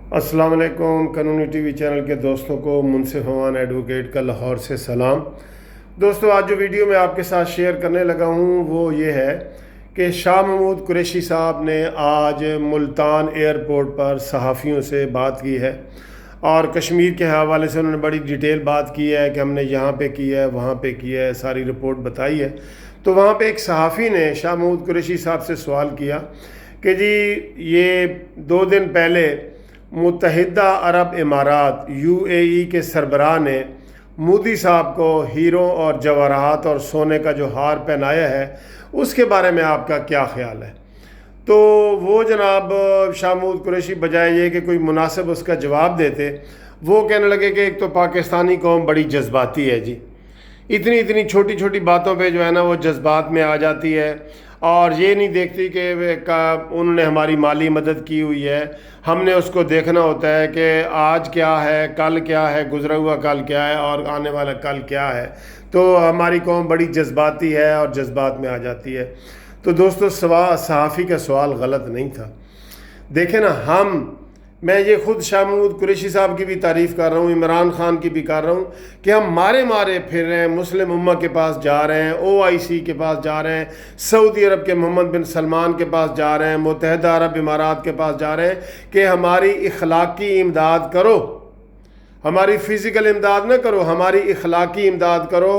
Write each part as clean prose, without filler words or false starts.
السلام علیکم۔ قانونی ٹی وی چینل کے دوستوں کو منصف امان ایڈوکیٹ کا لاہور سے سلام۔ دوستو، آج جو ویڈیو میں آپ کے ساتھ شیئر کرنے لگا ہوں وہ یہ ہے کہ شاہ محمود قریشی صاحب نے آج ملتان ایئرپورٹ پر صحافیوں سے بات کی ہے اور کشمیر کے حوالے سے انہوں نے بڑی ڈیٹیل بات کی ہے کہ ہم نے یہاں پہ کیا ہے، وہاں پہ کیا ہے، ساری رپورٹ بتائی ہے۔ تو وہاں پہ ایک صحافی نے شاہ محمود قریشی صاحب سے سوال کیا کہ جی یہ 2 دن پہلے متحدہ عرب امارات UAE کے سربراہ نے مودی صاحب کو ہیروں اور جواہرات اور سونے کا جو ہار پہنایا ہے اس کے بارے میں آپ کا کیا خیال ہے؟ تو وہ جناب شاہ محمود قریشی بجائے یہ کہ کوئی مناسب اس کا جواب دیتے، وہ کہنے لگے کہ ایک تو پاکستانی قوم بڑی جذباتی ہے جی، اتنی چھوٹی چھوٹی باتوں پہ جو ہے نا وہ جذبات میں آ جاتی ہے اور یہ نہیں دیکھتی کہ انہوں نے ہماری مالی مدد کی ہوئی ہے، ہم نے اس کو دیکھنا ہوتا ہے کہ آج کیا ہے، کل کیا ہے، گزرا ہوا کل کیا ہے اور آنے والا کل کیا ہے۔ تو ہماری قوم بڑی جذباتی ہے اور جذبات میں آ جاتی ہے۔ تو دوستو، صحافی کا سوال غلط نہیں تھا۔ دیکھیں نا، میں یہ خود شاہ محمود قریشی صاحب کی بھی تعریف کر رہا ہوں، عمران خان کی بھی کر رہا ہوں کہ ہم مارے پھر رہے ہیں، مسلم امہ کے پاس جا رہے ہیں، OIC کے پاس جا رہے ہیں، سعودی عرب کے محمد بن سلمان کے پاس جا رہے ہیں، متحدہ عرب امارات کے پاس جا رہے ہیں کہ ہماری اخلاقی امداد کرو، ہماری فزیکل امداد نہ کرو، ہماری اخلاقی امداد کرو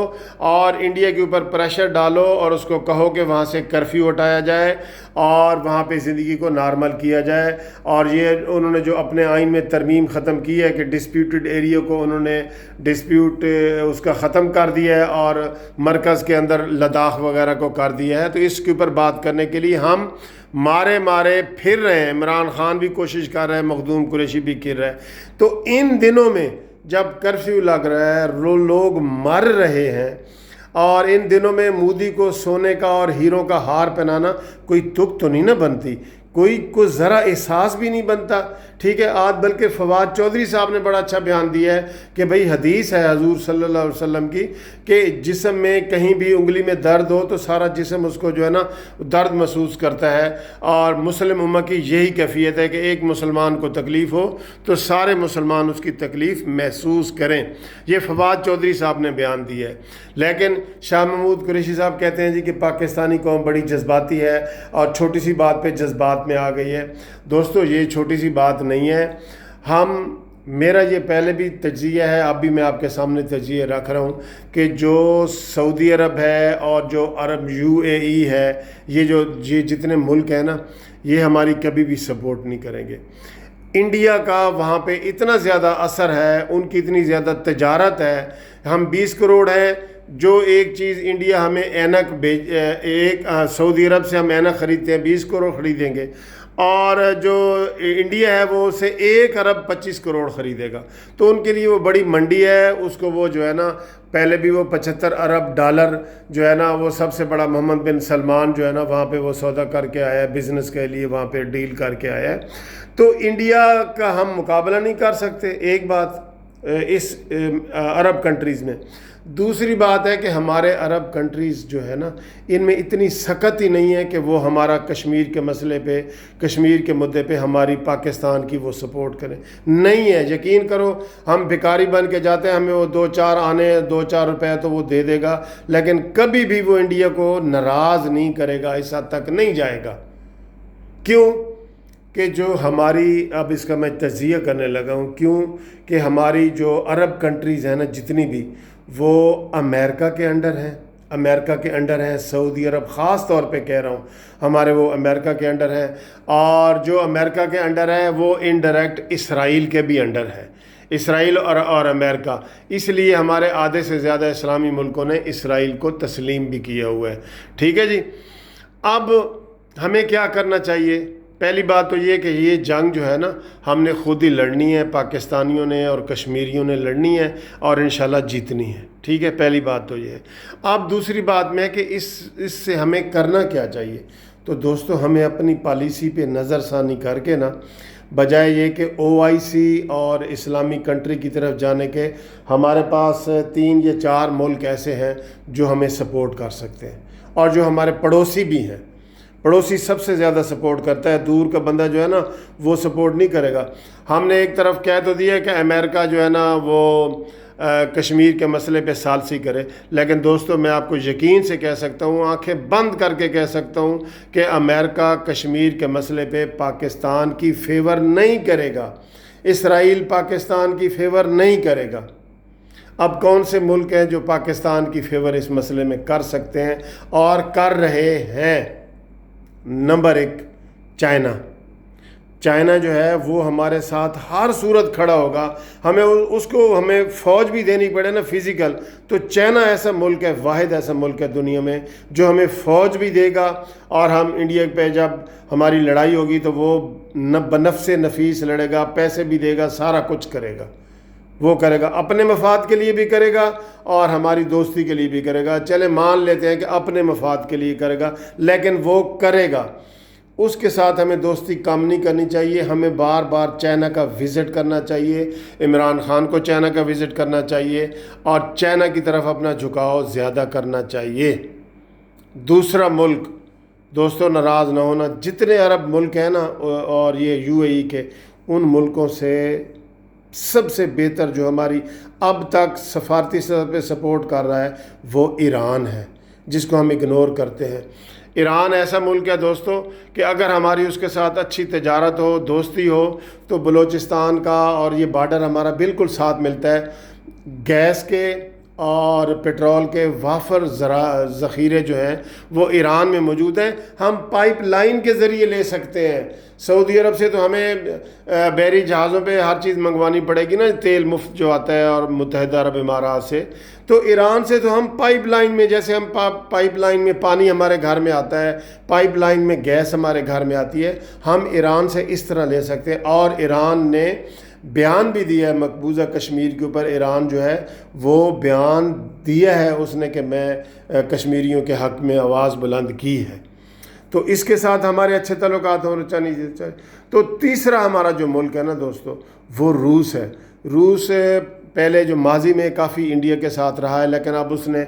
اور انڈیا کے اوپر پریشر ڈالو اور اس کو کہو کہ وہاں سے کرفیو ہٹایا جائے اور وہاں پہ زندگی کو نارمل کیا جائے۔ اور یہ انہوں نے جو اپنے آئین میں ترمیم ختم کی ہے کہ ڈسپیوٹڈ ایریا کو انہوں نے ڈسپیوٹ اس کا ختم کر دیا ہے اور مرکز کے اندر لداخ وغیرہ کو کر دیا ہے، تو اس کے اوپر بات کرنے کے لیے ہم مارے پھر رہے ہیں۔ عمران خان بھی کوشش کر رہے ہیں، مخدوم قریشی بھی کر رہے ہیں۔ تو ان دنوں میں جب کرفیو لگ رہا ہے، لوگ مر رہے ہیں، اور ان دنوں میں مودی کو سونے کا اور ہیروں کا ہار پہنانا کوئی تک تو نہیں نہ بنتی، کوئی ذرا احساس بھی نہیں بنتا، ٹھیک ہے۔ آج بلکہ فواد چودھری صاحب نے بڑا اچھا بیان دیا ہے کہ بھئی حدیث ہے حضور صلی اللہ علیہ وسلم کی کہ جسم میں کہیں بھی انگلی میں درد ہو تو سارا جسم اس کو جو ہے نا درد محسوس کرتا ہے، اور مسلم امہ کی یہی کیفیت ہے کہ ایک مسلمان کو تکلیف ہو تو سارے مسلمان اس کی تکلیف محسوس کریں۔ یہ فواد چودھری صاحب نے بیان دیا ہے۔ لیکن شاہ محمود قریشی صاحب کہتے ہیں جی کہ پاکستانی قوم بڑی جذباتی ہے اور چھوٹی سی بات پہ جذبات میں آ گئی ہے۔ دوستو، یہ چھوٹی سی بات نہیں ہے۔ میرا یہ پہلے بھی تجزیہ ہے، اب بھی میں آپ کے سامنے تجزیہ رکھ رہا ہوں کہ جو سعودی عرب ہے اور جو عرب UAE ہے، یہ جتنے ملک ہیں نا، یہ ہماری کبھی بھی سپورٹ نہیں کریں گے۔ انڈیا کا وہاں پہ اتنا زیادہ اثر ہے، ان کی اتنی زیادہ تجارت ہے، ہم 20 کروڑ ہیں، جو ایک چیز انڈیا ہمیں سعودی عرب سے ہم اینک خریدتے ہیں 20 کروڑ خریدیں گے، اور جو انڈیا ہے وہ اسے 1 ارب 25 کروڑ خریدے گا۔ تو ان کے لیے وہ بڑی منڈی ہے، اس کو وہ جو ہے نا پہلے بھی وہ 75 ارب ڈالر جو ہے نا، وہ سب سے بڑا محمد بن سلمان جو ہے نا وہاں پہ وہ سودا کر کے آیا ہے، بزنس کے لیے وہاں پہ ڈیل کر کے آیا ہے۔ تو انڈیا کا ہم مقابلہ نہیں کر سکتے، ایک بات اس عرب کنٹریز میں۔ دوسری بات ہے کہ ہمارے عرب کنٹریز جو ہے نا، ان میں اتنی سخت ہی نہیں ہے کہ وہ ہمارا کشمیر کے مسئلے پہ، کشمیر کے مدعے پہ ہماری پاکستان کی وہ سپورٹ کریں، نہیں ہے۔ یقین کرو، ہم بھکاری بن کے جاتے ہیں، ہمیں وہ 2-4 روپے تو وہ دے دے گا، لیکن کبھی بھی وہ انڈیا کو ناراض نہیں کرے گا، اس حد تک نہیں جائے گا۔ کیوں کہ جو ہماری، اب اس کا میں تجزیہ کرنے لگا ہوں، کیوں کہ ہماری جو عرب کنٹریز ہیں نا جتنی بھی، وہ امریکہ کے انڈر ہیں، سعودی عرب خاص طور پہ کہہ رہا ہوں، ہمارے وہ امریکہ کے انڈر ہیں، اور جو امریکہ کے انڈر ہے وہ انڈائریکٹ اسرائیل کے بھی انڈر ہے، اسرائیل اور امریکہ۔ اس لیے ہمارے آدھے سے زیادہ اسلامی ملکوں نے اسرائیل کو تسلیم بھی کیا ہوا ہے، ٹھیک ہے جی۔ اب ہمیں کیا کرنا چاہیے؟ پہلی بات تو یہ کہ یہ جنگ جو ہے نا ہم نے خود ہی لڑنی ہے، پاکستانیوں نے اور کشمیریوں نے لڑنی ہے اور انشاءاللہ جیتنی ہے، ٹھیک ہے۔ پہلی بات تو یہ ہے۔ اب دوسری بات میں کہ اس سے ہمیں کرنا کیا چاہیے؟ تو دوستو، ہمیں اپنی پالیسی پہ نظر ثانی کر کے نا، بجائے یہ کہ OIC اور اسلامی کنٹری کی طرف جانے کے، ہمارے پاس 3 یا 4 ملک ایسے ہیں جو ہمیں سپورٹ کر سکتے ہیں اور جو ہمارے پڑوسی بھی ہیں۔ پڑوسی سب سے زیادہ سپورٹ کرتا ہے، دور کا بندہ جو ہے نا وہ سپورٹ نہیں کرے گا۔ ہم نے ایک طرف کہہ تو دیا کہ امریکہ جو ہے نا وہ کشمیر کے مسئلے پہ ثالثی کرے، لیکن دوستو میں آپ کو یقین سے کہہ سکتا ہوں، آنکھیں بند کر کے کہہ سکتا ہوں کہ امریکہ کشمیر کے مسئلے پہ پاکستان کی فیور نہیں کرے گا، اسرائیل پاکستان کی فیور نہیں کرے گا۔ اب کون سے ملک ہیں جو پاکستان کی فیور اس مسئلے میں کر سکتے ہیں اور کر رہے ہیں؟ Number 1 China. چائنا جو ہے وہ ہمارے ساتھ ہر صورت کھڑا ہوگا، ہمیں فوج بھی دینی پڑے نا فزیکل، تو چائنا ایسا ملک ہے، واحد ایسا ملک ہے دنیا میں جو ہمیں فوج بھی دے گا، اور ہم انڈیا پہ جب ہماری لڑائی ہوگی تو وہ بنفس نفیس لڑے گا، پیسے بھی دے گا، سارا کچھ کرے گا، وہ کرے گا، اپنے مفاد کے لیے بھی کرے گا اور ہماری دوستی کے لیے بھی کرے گا۔ چلے مان لیتے ہیں کہ اپنے مفاد کے لیے کرے گا، لیکن وہ کرے گا۔ اس کے ساتھ ہمیں دوستی کم نہیں کرنی چاہیے، ہمیں بار بار چائنا کا وزٹ کرنا چاہیے، عمران خان کو چائنا کا وزٹ کرنا چاہیے اور چائنا کی طرف اپنا جھکاؤ زیادہ کرنا چاہیے۔ دوسرا ملک، دوستو ناراض نہ ہونا، جتنے عرب ملک ہیں نا اور یہ UAE کے، ان ملکوں سے سب سے بہتر جو ہماری اب تک سفارتی سطح پہ سپورٹ کر رہا ہے وہ ایران ہے، جس کو ہم اگنور کرتے ہیں۔ ایران ایسا ملک ہے دوستو کہ اگر ہماری اس کے ساتھ اچھی تجارت ہو، دوستی ہو، تو بلوچستان کا اور یہ بارڈر ہمارا بالکل ساتھ ملتا ہے۔ گیس کے اور پیٹرول کے وافر ذخیرے جو ہیں وہ ایران میں موجود ہیں، ہم پائپ لائن کے ذریعے لے سکتے ہیں۔ سعودی عرب سے تو ہمیں بحری جہازوں پہ ہر چیز منگوانی پڑے گی نا، تیل مفت جو آتا ہے، اور متحدہ عرب امارات سے، تو ایران سے تو ہم پائپ لائن میں، جیسے ہم پائپ لائن میں پانی ہمارے گھر میں آتا ہے، پائپ لائن میں گیس ہمارے گھر میں آتی ہے، ہم ایران سے اس طرح لے سکتے ہیں۔ اور ایران نے بیان بھی دیا ہے مقبوضہ کشمیر کے اوپر، ایران جو ہے وہ بیان دیا ہے اس نے کہ میں کشمیریوں کے حق میں آواز بلند کی ہے، تو اس کے ساتھ ہمارے اچھے تعلقات ہونے چاہیے۔ تو تیسرا ہمارا جو ملک ہے نا دوستو وہ روس ہے۔ روس پہلے جو ماضی میں کافی انڈیا کے ساتھ رہا ہے، لیکن اب اس نے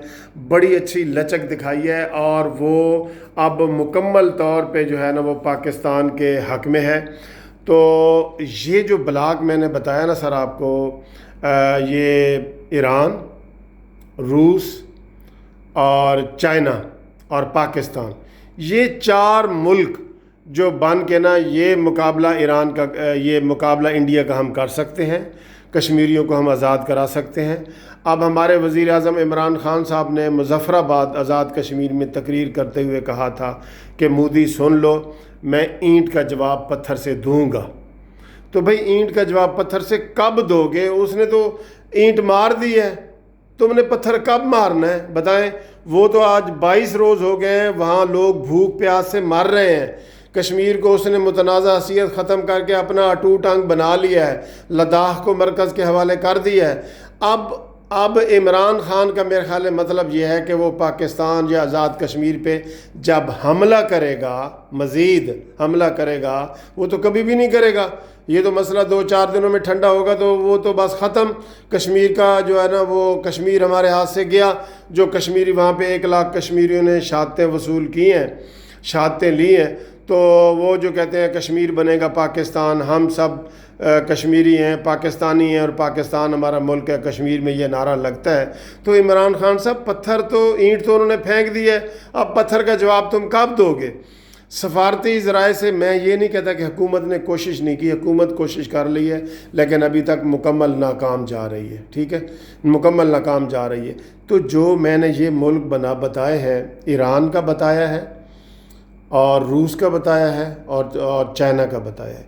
بڑی اچھی لچک دکھائی ہے اور وہ اب مکمل طور پہ جو ہے نا وہ پاکستان کے حق میں ہے۔ تو یہ جو بلاک میں نے بتایا نا سر آپ کو، یہ ایران، روس اور چائنا اور پاکستان، یہ 4 ملک جو بن کے نا یہ مقابلہ ایران کا، یہ مقابلہ انڈیا کا ہم کر سکتے ہیں، کشمیریوں کو ہم آزاد کرا سکتے ہیں۔ اب ہمارے وزیر اعظم عمران خان صاحب نے مظفر آباد آزاد کشمیر میں تقریر کرتے ہوئے کہا تھا کہ مودی سن لو، میں اینٹ کا جواب پتھر سے دوں گا۔ تو بھئی اینٹ کا جواب پتھر سے کب دو گے؟ اس نے تو اینٹ مار دی ہے، تم نے پتھر کب مارنا ہے بتائیں؟ وہ تو آج 22 روز ہو گئے ہیں، وہاں لوگ بھوک پیاس سے مر رہے ہیں۔ کشمیر کو اس نے متنازع حیثیت ختم کر کے اپنا اٹوٹ انگ بنا لیا ہے، لداخ کو مرکز کے حوالے کر دیا ہے۔ اب عمران خان کا میرے خیال مطلب یہ ہے کہ وہ پاکستان یا آزاد کشمیر پہ جب حملہ کرے گا، مزید حملہ کرے گا، وہ تو کبھی بھی نہیں کرے گا، یہ تو مسئلہ 2-4 دنوں میں ٹھنڈا ہوگا تو وہ تو بس ختم۔ کشمیر کا جو ہے نا وہ کشمیر ہمارے ہاتھ سے گیا، جو کشمیری وہاں پہ 1 لاکھ کشمیریوں نے شہادتیں وصول کی ہیں، شہادتیں لی ہیں، تو وہ جو کہتے ہیں کشمیر بنے گا پاکستان، ہم سب کشمیری ہیں، پاکستانی ہیں اور پاکستان ہمارا ملک ہے، کشمیر میں یہ نعرہ لگتا ہے، تو عمران خان صاحب پتھر تو اینٹ تو انہوں نے پھینک دی ہے، اب پتھر کا جواب تم کب دو گے؟ سفارتی ذرائع سے میں یہ نہیں کہتا کہ حکومت نے کوشش نہیں کی، حکومت کوشش کر لی ہے لیکن ابھی تک مکمل ناکام جا رہی ہے، ٹھیک ہے، مکمل ناکام جا رہی ہے۔ تو جو میں نے یہ ملک بتائے ہیں، ایران کا بتایا ہے اور روس کا بتایا ہے اور چائنا کا بتایا ہے،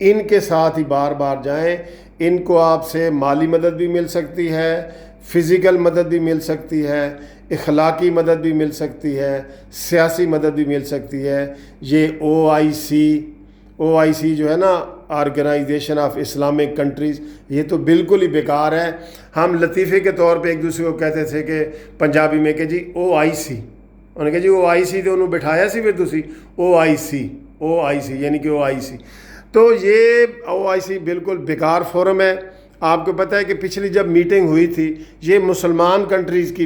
ان کے ساتھ ہی بار بار جائیں، ان کو آپ سے مالی مدد بھی مل سکتی ہے، فزیکل مدد بھی مل سکتی ہے، اخلاقی مدد بھی مل سکتی ہے، سیاسی مدد بھی مل سکتی ہے۔ یہ OIC جو ہے نا، آرگنائزیشن آف اسلامک کنٹریز، یہ تو بالکل ہی بیکار ہے۔ ہم لطیفے کے طور پہ ایک دوسرے کو کہتے تھے کہ پنجابی میں کہ جی OIC، انہوں نے کہا جی OIC تو انہوں بٹھایا سی، پھر تسی OIC یعنی کہ OIC، تو یہ OIC بالکل بیکار فورم ہے۔ آپ کو پتہ ہے کہ پچھلی جب میٹنگ ہوئی تھی، یہ مسلمان کنٹریز کی